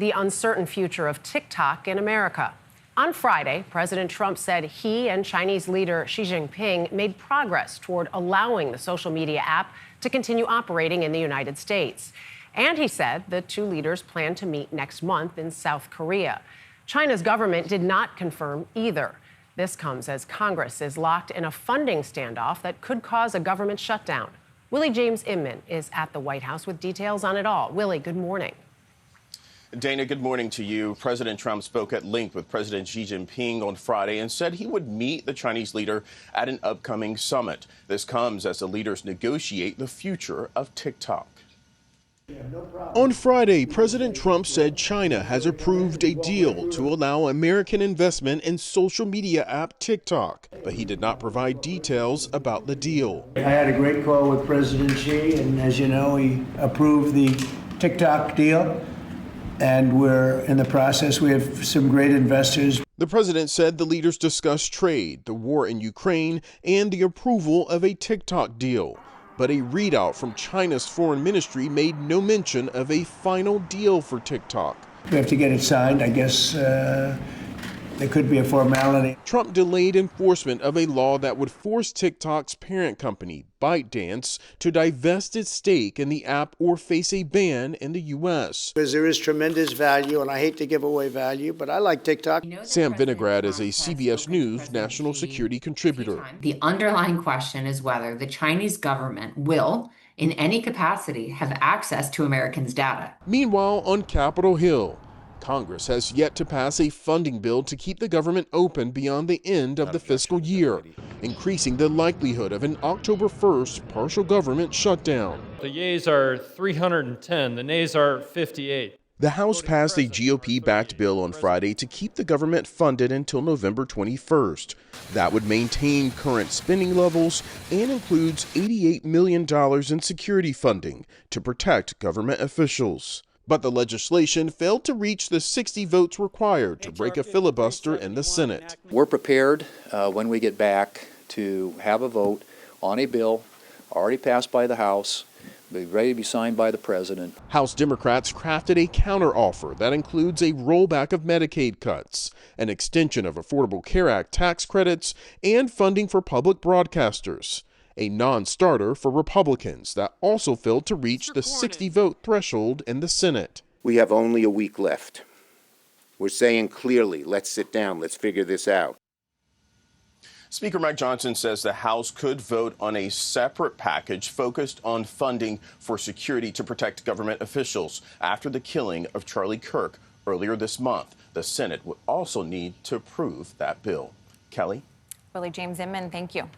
the uncertain future of TikTok in America. On Friday, President Trump said he and Chinese leader Xi Jinping made progress toward allowing the social media app to continue operating in the United States. And he said the two leaders plan to meet next month in South Korea. China's government did not confirm either. This comes as Congress is locked in a funding standoff that could cause a government shutdown. Willie James Inman is at the White House with details on it all. Willie, good morning. Dana, good morning to you. President Trump spoke at length with President Xi Jinping on Friday and said he would meet the Chinese leader at an upcoming summit. This comes as the leaders negotiate the future of TikTok. On Friday, President Trump said China has approved a deal to allow American investment in social media app TikTok, but he did not provide details about the deal. I had a great call with President Xi, and as you know, he approved the TikTok deal, and we're in the process. We have some great investors. The president said the leaders discussed trade, the war in Ukraine, and the approval of a TikTok deal. But a readout from China's foreign ministry made no mention of a final deal for TikTok. We have to get it signed. I guess there could be a formality. Trump delayed enforcement of a law that would force TikTok's parent company, ByteDance, to divest its stake in the app or face a ban in the U.S. Because there is tremendous value, and I hate to give away value, but I like TikTok. Sam Vinograd is a CBS News national security contributor. The underlying question is whether the Chinese government will, in any capacity, have access to Americans' data. Meanwhile, on Capitol Hill, Congress has yet to pass a funding bill to keep the government open beyond the end of the fiscal year, increasing the likelihood of an October 1st partial government shutdown. The yeas are 310, the nays are 58. The House passed a GOP-backed bill on Friday to keep the government funded until November 21st. That would maintain current spending levels and includes $88 million in security funding to protect government officials. But the legislation failed to reach the 60 votes required to break a filibuster in the Senate. We're prepared when we get back to have a vote on a bill already passed by the House, be ready to be signed by the President. House Democrats crafted a counteroffer that includes a rollback of Medicaid cuts, an extension of Affordable Care Act tax credits, and funding for public broadcasters. A non-starter for Republicans that also failed to reach the 60-vote threshold in the Senate. We have only a week left. We're saying clearly, let's sit down, let's figure this out. Speaker Mike Johnson says the House could vote on a separate package focused on funding for security to protect government officials after the killing of Charlie Kirk earlier this month. The Senate would also need to approve that bill. Kelly? Willie James Inman, thank you.